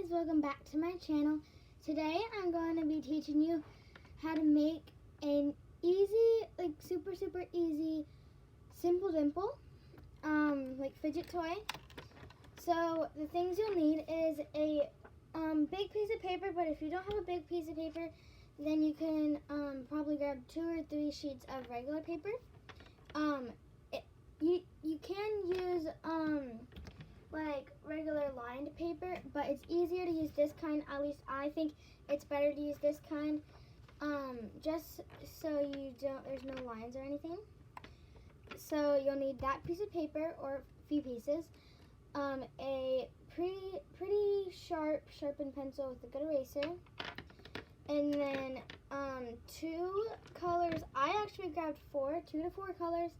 guys, welcome back to my channel. Today I'm going to be teaching you how to make an easy, like super easy, simple dimple, like fidget toy. So the things you'll need is a big piece of paper, but if you don't have a big piece of paper, then you can probably grab 2 or 3 sheets of regular paper. You can use like regular lined paper, but it's easier to use this kind. At least I think it's better to use this kind, just so there's no lines or anything. So you'll need that piece of paper or a few pieces, a pretty sharpened pencil with a good eraser, and then 2 colors. I actually grabbed 2 to 4 colors,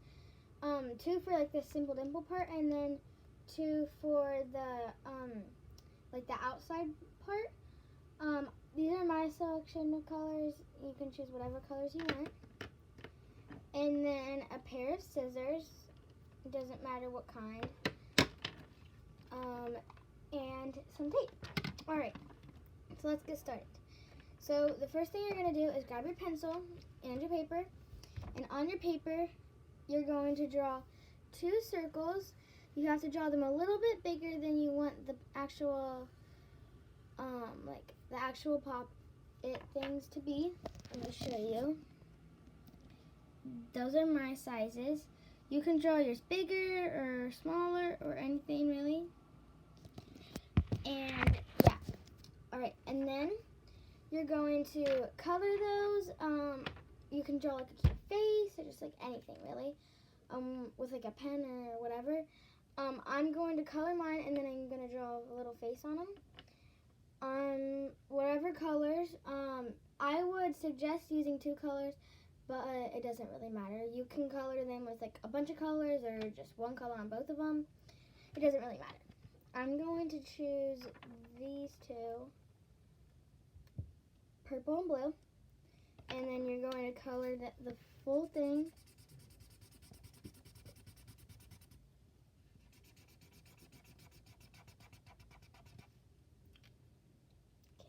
2 for like the simple dimple part, and then 2 for the like the outside part. These are my selection of colors. You can choose whatever colors you want. And then a pair of scissors. It doesn't matter what kind. And some tape. Alright, so let's get started. So the first thing you're going to do is grab your pencil and your paper. And on your paper, you're going to draw 2 circles. You have to draw them a little bit bigger than you want the actual, like the actual pop-it things to be. I'm going to show you. Those are my sizes. You can draw yours bigger or smaller or anything really. And yeah. Alright, and then you're going to color those. You can draw like a cute face or just like anything really. With like a pen or whatever. I'm going to color mine, and then I'm going to draw a little face on them. Whatever colors. I would suggest using 2 colors, but it doesn't really matter. You can color them with like a bunch of colors or just 1 color on both of them. It doesn't really matter. I'm going to choose these 2, purple and blue, and then you're going to color the full thing.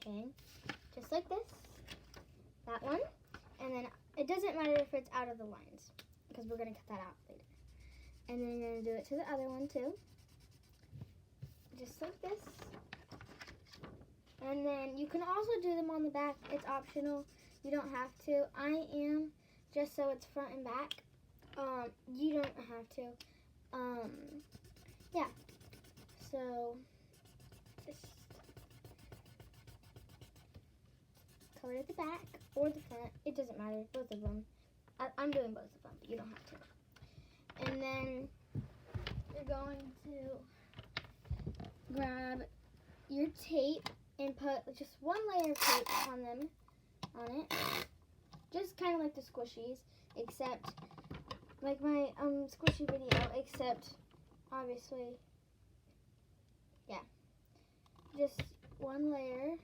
Okay, just like this, that one, and then it doesn't matter if it's out of the lines, because we're going to cut that out later. And then you're going to do it to the other one too, just like this. And then you can also do them on the back. It's optional. You don't have to. I am, just so it's front and back. You don't have to. Yeah. So just color at the back or the front. It doesn't matter. Both of them. I'm doing both of them, but you don't have to. And then you're going to grab your tape and put just 1 layer of tape on it. Just kind of like the squishies, except like my squishy video, except obviously, yeah, just 1 layer.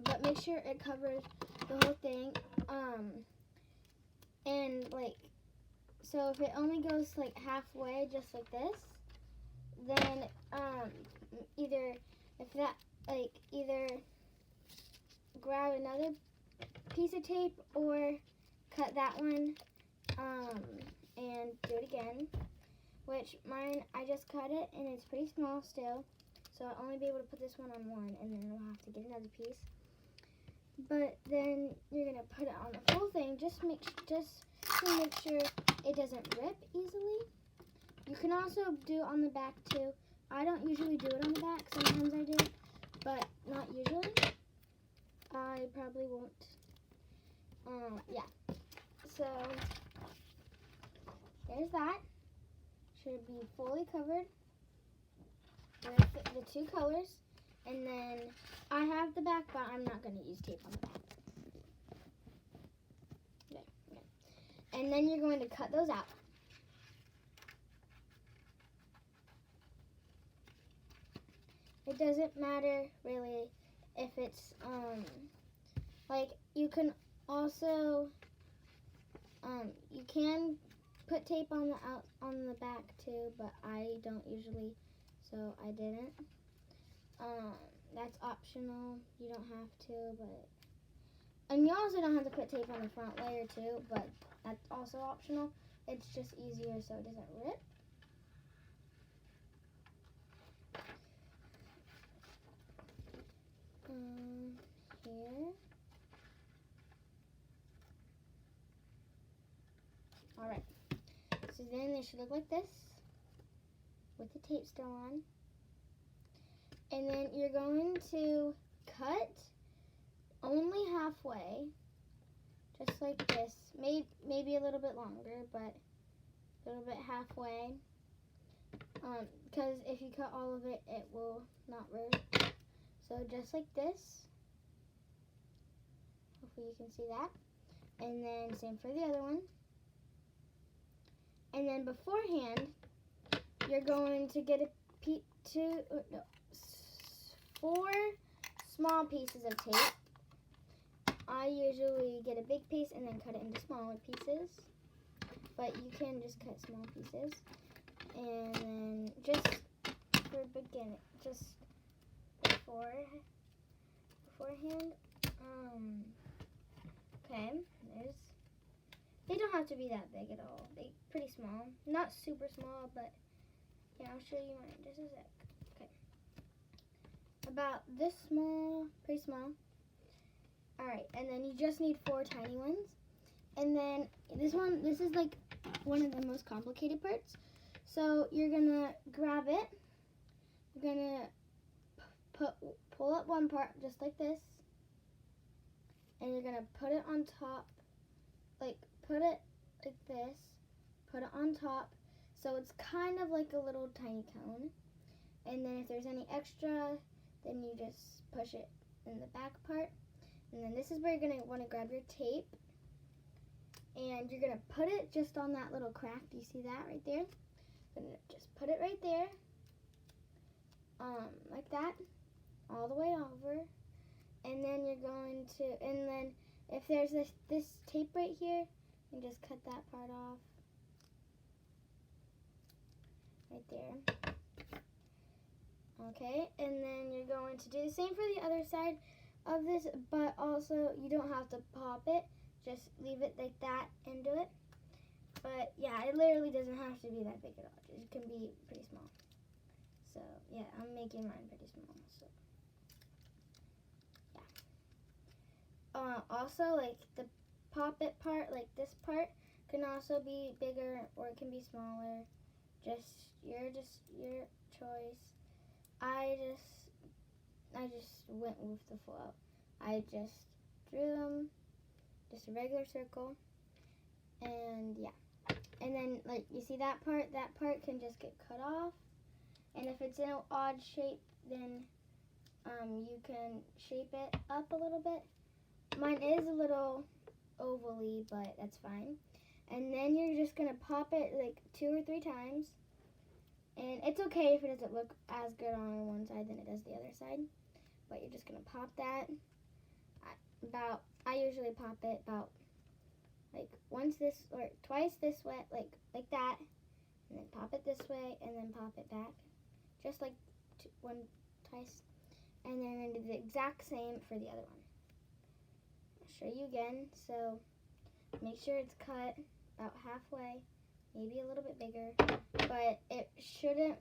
But make sure it covers the whole thing. And like, so if it only goes like halfway, just like this, then either grab another piece of tape or cut that one, and do it again. Which mine, I just cut it and it's pretty small still, so I'll only be able to put this one on one, and then we'll have to get another piece. But then you're gonna put it on the whole thing, just to make sure it doesn't rip easily. You can also do it on the back too. I don't usually do it on the back. Sometimes I do, but not usually. I probably won't. Yeah. So there's that. Should be fully covered with the 2 colors. And then I have the back, but I'm not going to use tape on the back. Okay. And then you're going to cut those out. It doesn't matter really if it's like you can also you can put tape on the back too, but I don't usually, so I didn't. That's optional. You don't have to, but and you also don't have to put tape on the front layer too, but that's also optional. It's just easier so it doesn't rip. Here. Alright. So then they should look like this with the tape still on. And then you're going to cut only halfway, just like this. Maybe a little bit longer, but a little bit halfway. Because if you cut all of it, it will not work. So just like this. Hopefully you can see that. And then same for the other one. And then beforehand, you're going to get 4 small pieces of tape. I usually get a big piece and then cut it into smaller pieces. But you can just cut small pieces. And then just for beginning, just beforehand. Okay, they don't have to be that big at all. They pretty small. Not super small, but yeah, I'll show you mine just a sec. Okay. About this small, pretty small. Alright, and then you just need 4 tiny ones. And then this is like one of the most complicated parts. So you're gonna grab it. You're gonna pull up one part just like this. And you're gonna put it on top, put it like this, put it on top, so it's kind of like a little tiny cone. And then if there's any extra, then you just push it in the back part. And then this is where you're gonna wanna grab your tape, and you're gonna put it just on that little crack. Do you see that right there? Just put it right there, like that, all the way over. And then you're going to, and then if there's this tape right here, you just cut that part off. Right there. Okay, and then you're going to do the same for the other side of this, but also you don't have to pop it. Just leave it like that and do it. But yeah, it literally doesn't have to be that big at all. It can be pretty small. So yeah, I'm making mine pretty small. So. Also, like the pop it part, like this part, can also be bigger or it can be smaller. Just your choice. I just went with the flow. I just drew them, just a regular circle, and yeah. And then, like, you see that part can just get cut off. And if it's in an odd shape, then you can shape it up a little bit. Mine is a little ovally, but that's fine. And then you're just going to pop it like 2 or 3 times. And it's okay if it doesn't look as good on one side than it does the other side. But you're just going to pop that I usually pop it about like once this or twice this way, like that. And then pop it this way and then pop it back. Just like twice. And then I'm going to do the exact same for the other one. Show you again. So make sure it's cut about halfway, maybe a little bit bigger, but it shouldn't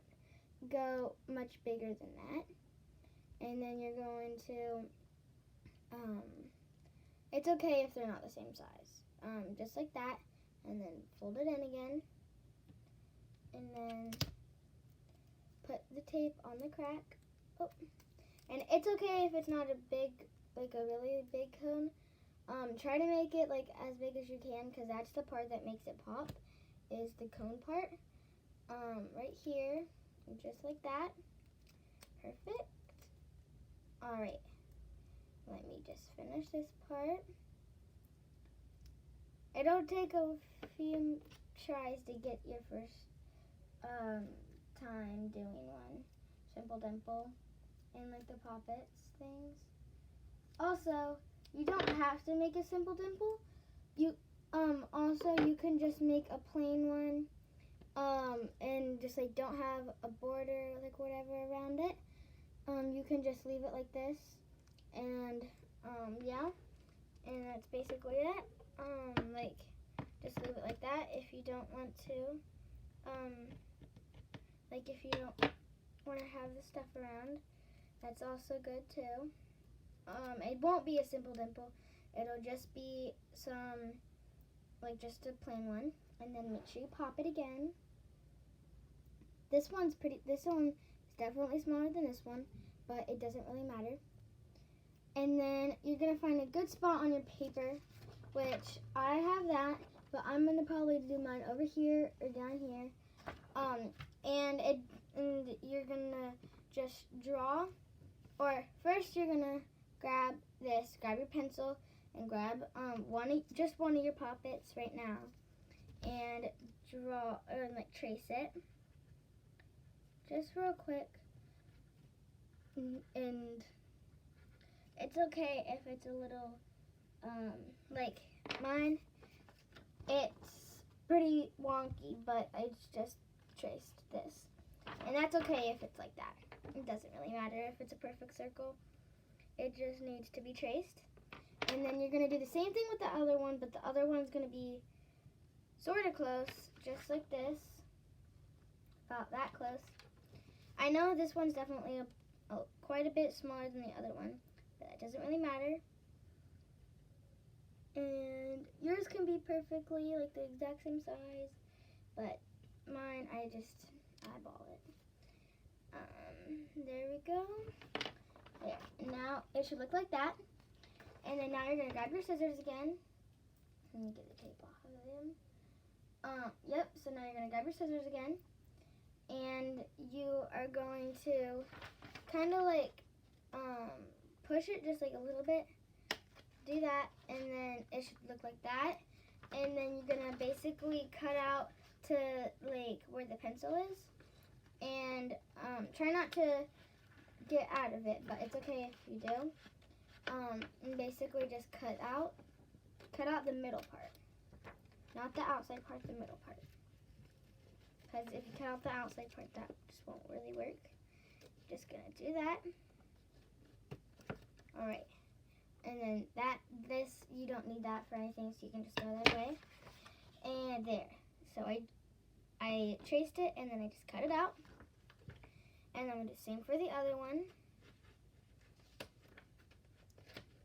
go much bigger than that. And then you're going to it's okay if they're not the same size, just like that, and then fold it in again, and then put the tape on the crack. Oh. And it's okay if it's not a big, like a really big cone. Try to make it like as big as you can, because that's the part that makes it pop, is the cone part. Right here, just like that. Perfect. Alright, let me just finish this part. It'll take a few tries to get your first time doing one. Simple dimple and like the poppets things. Also, you don't have to make a simple dimple. You also you can just make a plain one and just like don't have a border like whatever around it. you can just leave it like this, and yeah, and that's basically it. Like, just leave it like that if you don't want to. Like, if you don't want to have the stuff around, that's also good too. It won't be a simple dimple. It'll just be some, like, just a plain one. And then make sure you pop it again. This one is definitely smaller than this one, but it doesn't really matter. And then you're gonna find a good spot on your paper, which I have that, but I'm gonna probably do mine over here or down here. And you're gonna just draw, or first you're gonna grab your pencil and grab just one of your poppets right now, and draw or like trace it, just real quick. And it's okay if it's a little like mine. It's pretty wonky, but I just traced this. And that's okay if it's like that. It doesn't really matter if it's a perfect circle. It just needs to be traced. And then you're going to do the same thing with the other one, but the other one's going to be sort of close, just like this. About that close. I know this one's definitely quite a bit smaller than the other one, but that doesn't really matter. And yours can be perfectly like the exact same size, but mine, I just eyeball it. There we go. There. Now it should look like that. And then now you're gonna grab your scissors again. Let me get the tape off of them. Yep. So now you're gonna grab your scissors again, and you are going to kind of like push it just like a little bit. Do that, and then it should look like that. And then you're gonna basically cut out to like where the pencil is, and try not to get out of it, but it's okay if you do. And basically just cut out the middle part, not the outside part, the middle part. Because if you cut out the outside part, that just won't really work. Just gonna do that. All right. And then this, you don't need that for anything, so you can just throw that away. And there. So I traced it, and then I just cut it out. And I'm going to do the same for the other one.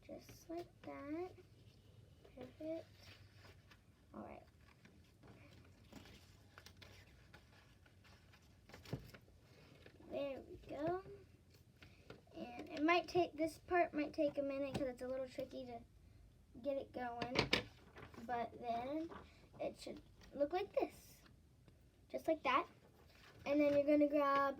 Just like that. Perfect. All right. There we go. And it might take, this part might take a minute because it's a little tricky to get it going. But then it should look like this. Just like that. And then you're going to grab,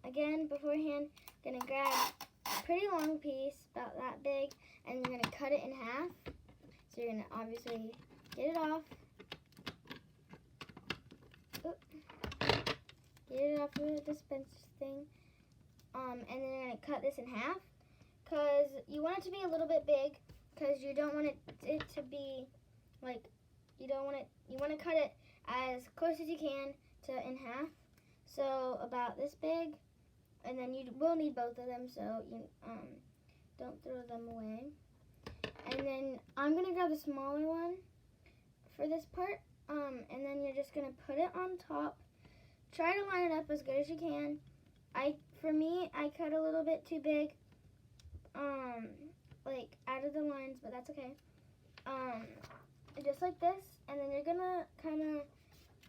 again, beforehand, going to grab a pretty long piece, about that big, and you're going to cut it in half. So you're going to obviously get it off. Oop. Get it off of the dispenser thing. And then you're going to cut this in half, because you want it to be a little bit big, because you don't want it to be like, you want to cut it as close as you can to in half, so about this big, and then you will need both of them, so you don't throw them away. And then I'm going to grab the smaller one for this part, and then you're just going to put it on top. Try to line it up as good as you can. For me, I cut a little bit too big, like out of the lines, but that's okay. Just like this, and then you're gonna kind of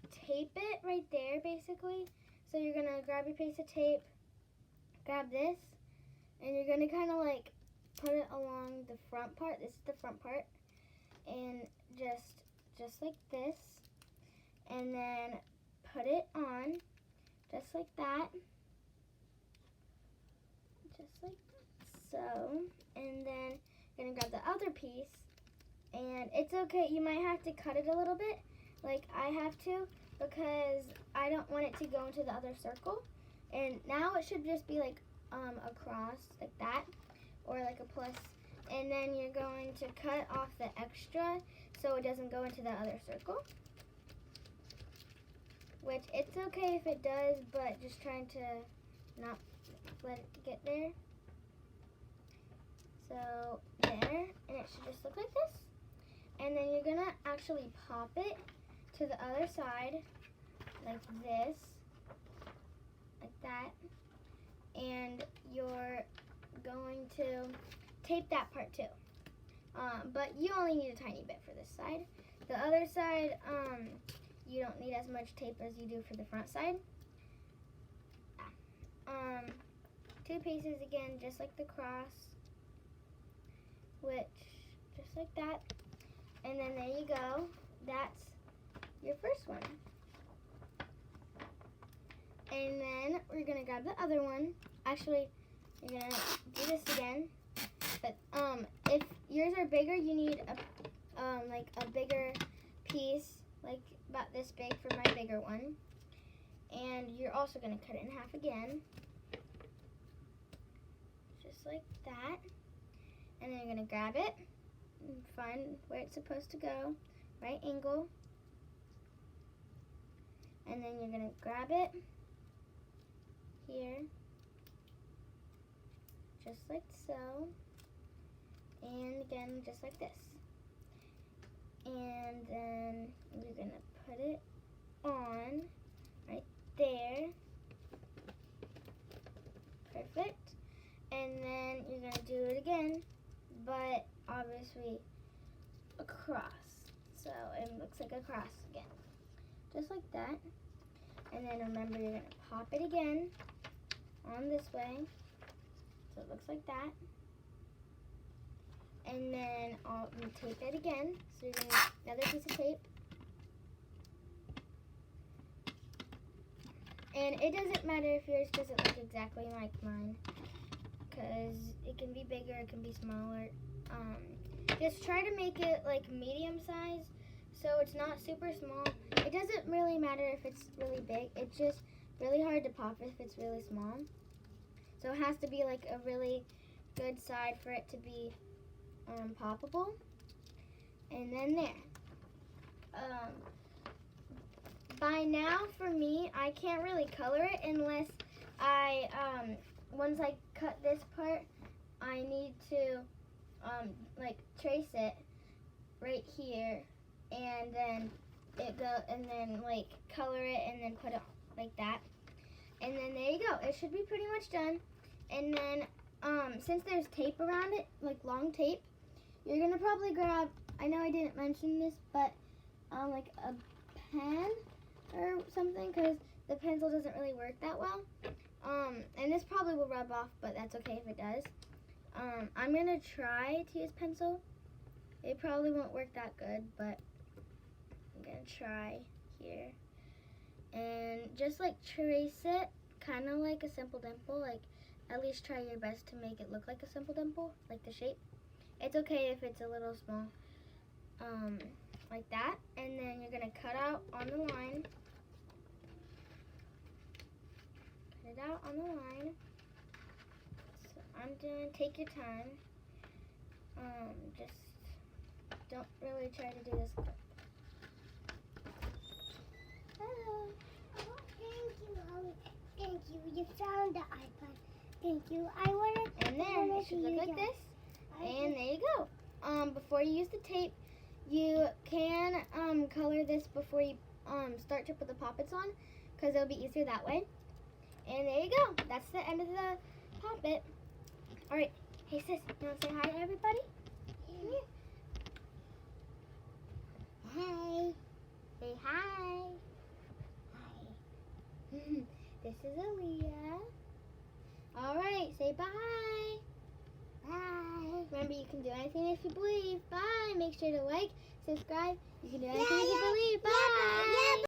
tape it right there, basically. So you're gonna grab your piece of tape, grab this, and you're gonna kind of like put it along the front part. This is the front part, and just like this, and then put it on, just like that. Just like so, and then you're gonna grab the other piece, and it's okay, you might have to cut it a little bit, like I have to, because I don't want it to go into the other circle. And now it should just be like a cross, like that, or like a plus, and then you're going to cut off the extra so it doesn't go into the other circle, which it's okay if it does, but just trying to not let it get there. So there, and it should just look like this. And then you're gonna actually pop it to the other side, like this, like that. And you're going to tape that part too. But you only need a tiny bit for this side. The other side, you don't need as much tape as you do for the front side. 2 pieces again, just like the cross, which, just like that. And then there you go. That's your first one. And then we're gonna grab the other one. Actually, you're gonna do this again. But if yours are bigger, you need like a bigger piece, like about this big for my bigger one. And you're also gonna cut it in half again, just like that. And then you're gonna grab it and find where it's supposed to go, right angle. And then you're gonna grab it here, just like so. And again, just like this. And then you're gonna put it on right there. Perfect. And then you're gonna do it again, but obviously across. So it looks like a cross again. Just like that. And then remember, you're gonna pop it again on this way. So it looks like that. And then I'll tape it again. So you're gonna use another piece of tape. And it doesn't matter if yours doesn't look exactly like mine, because it can be bigger, it can be smaller. Just try to make it like medium size, so it's not super small. It doesn't really matter if it's really big. It's just really hard to pop if it's really small. So it has to be like a really good side for it to be poppable. And then there. By now, for me, I can't really color it unless I, once I cut this part, I need to, like, trace it right here, and then like, color it, and then put it like that. And then there you go. It should be pretty much done. And then, since there's tape around it, like long tape, you're gonna probably grab, I know I didn't mention this, but, like a pen or something, because the pencil doesn't really work that well. And this probably will rub off, but that's okay if it does. I'm gonna try to use pencil. It probably won't work that good, but I'm gonna try here. And just like trace it, kind of like a simple dimple. Like, at least try your best to make it look like a simple dimple, like the shape. It's okay if it's a little small, like that. And then you're gonna cut out on the line. Cut it out on the line. So I'm doing, take your time. Just don't really try to do this quick. Hello. Oh, thank you, Holly. Thank you. You found the iPad. Thank you. I wanted. And there, it should look like this. And there you go. Before you use the tape, you can color this before you start to put the poppets on, because it'll be easier that way. And there you go. That's the end of the poppet. All right. Hey sis, you want to say hi to everybody? Come here. Hi. Say hi. Hi. This is Aaliyah. All right. Say bye. Bye. Remember, you can do anything if you believe. Bye. Make sure to like, subscribe. You can do anything if you believe. Bye.